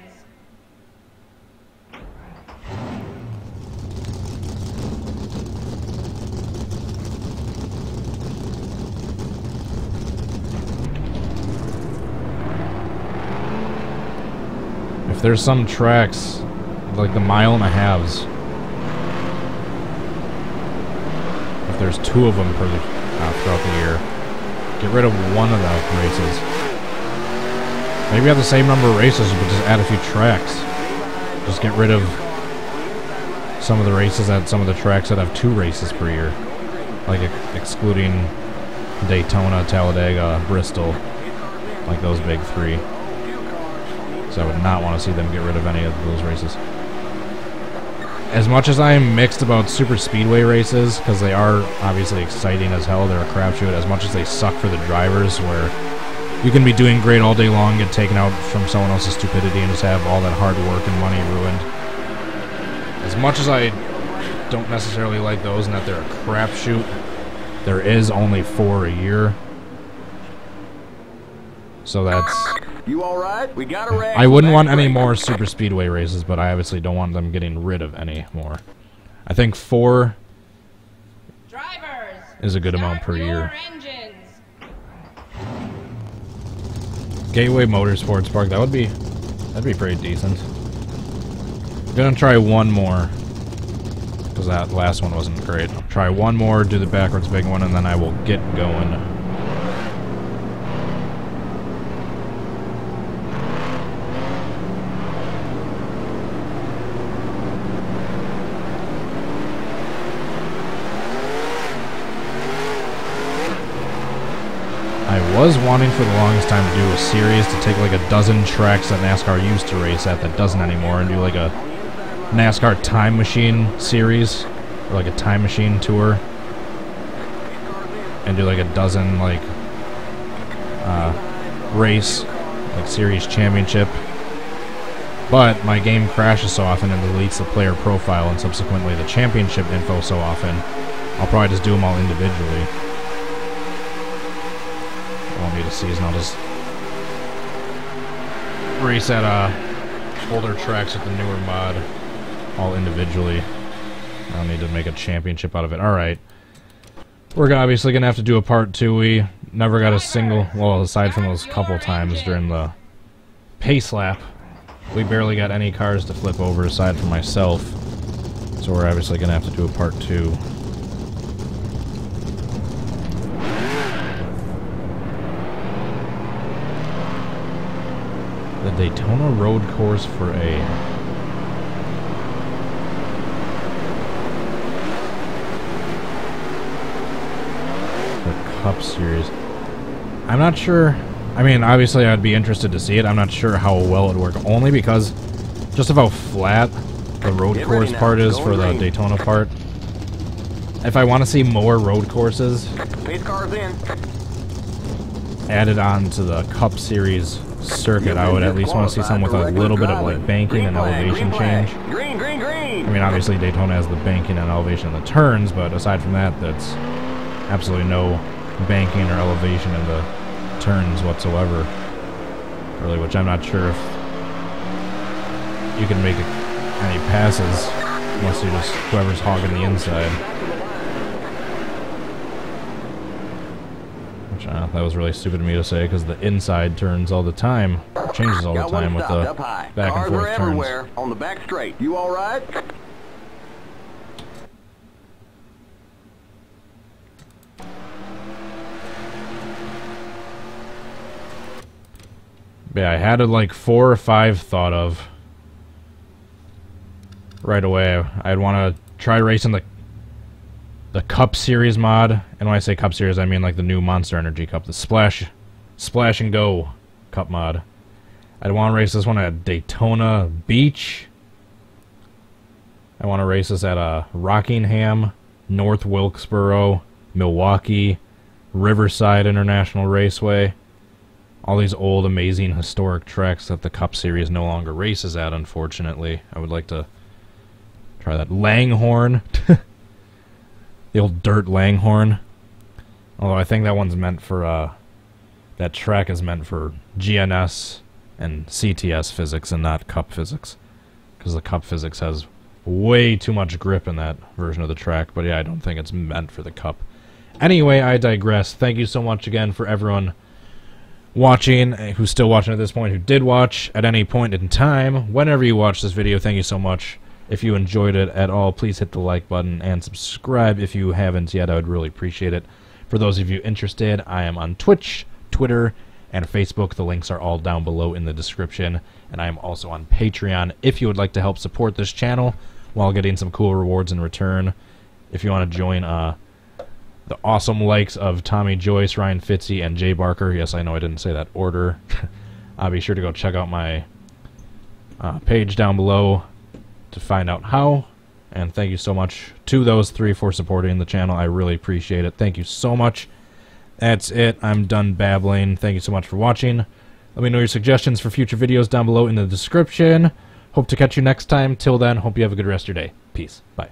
If there's some tracks, like the mile and a halves, if there's two of them throughout the year. Get rid of one of the races. Maybe have the same number of races, but just add a few tracks. Just get rid of some of the races at some of the tracks that have 2 races per year. Like excluding Daytona, Talladega, Bristol. Like those big 3. So I would not want to see them get rid of any of those races. As much as I am mixed about super speedway races, because they are obviously exciting as hell, they're a crapshoot, as much as they suck for the drivers, where you can be doing great all day long, get taken out from someone else's stupidity, and just have all that hard work and money ruined. As much as I don't necessarily like those and that they're a crapshoot, there is only 4 a year. So that's... You all right? We got a wreck. I wouldn't want any more super speedway races, but I obviously don't want them getting rid of any more. I think 4 Drivers, is a good amount per start year. your engines. Gateway Motorsports Park, that'd be pretty decent. I'm gonna try one more, because that last one wasn't great. I'll try one more, do the backwards big one, and then I will get going. I was wanting for the longest time to do a series to take like a dozen tracks that NASCAR used to race at that doesn't anymore and do like a NASCAR Time Machine series, or like a Time Machine tour, and do like a dozen like race, like series championship. But my game crashes so often and deletes the player profile and subsequently the championship info so often, I'll probably just do them all individually. I won't need a season, I'll just race at older tracks with the newer mod all individually. I don't need to make a championship out of it. Alright. We're obviously going to have to do a part 2. We never got a single, well, aside from those couple times during the pace lap, we barely got any cars to flip over aside from myself. So we're obviously going to have to do a part 2. The Daytona Road Course for A. The Cup Series. I'm not sure. I mean, obviously I'd be interested to see it. I'm not sure how well it would work. Only because just of how flat the road course part is for the Daytona part. If I want to see more road courses added on to the Cup Series circuit, I would at least want to see something with a little bit of like banking and elevation change. I mean, obviously Daytona has the banking and elevation in the turns, but aside from that, that's absolutely no banking or elevation in the turns whatsoever, really, which I'm not sure if you can make any passes unless you just whoever's hogging the inside. Which that was really stupid of me to say, because the inside turns all the time, changes all the time with the back and forth turns. On the back straight. You all right? Yeah, I had like 4 or 5 thought of right away. I'd want to try racing the Cup Series mod, and when I say Cup Series, I mean like the new Monster Energy Cup, the Splash and Go Cup mod. I'd want to race this one at Daytona Beach. I want to race this at Rockingham, North Wilkesboro, Milwaukee, Riverside International Raceway. All these old, amazing, historic tracks that the Cup Series no longer races at, unfortunately. I would like to try that. Langhorne. The old dirt Langhorne. Although I think that one's meant for, that track is meant for GNS and CTS physics and not Cup physics. Because the Cup physics has way too much grip in that version of the track. But yeah, I don't think it's meant for the Cup. Anyway, I digress. Thank you so much again for everyone watching, who's still watching at this point, who did watch at any point in time. Whenever you watch this video, thank you so much. If you enjoyed it at all, please hit the like button and subscribe if you haven't yet. I would really appreciate it. For those of you interested, I am on Twitch, Twitter, and Facebook. The links are all down below in the description. And I am also on Patreon if you would like to help support this channel while getting some cool rewards in return. If you want to join the awesome likes of Tommy Joyce, Ryan Fitzy, and Jay Barker. Yes, I know I didn't say that order. I'll be sure to go check out my page down below to find out how. And thank you so much to those three for supporting the channel. I really appreciate it. Thank you so much. That's it. I'm done babbling. Thank you so much for watching. Let me know your suggestions for future videos down below in the description. Hope to catch you next time. Till then, hope you have a good rest of your day. Peace. Bye.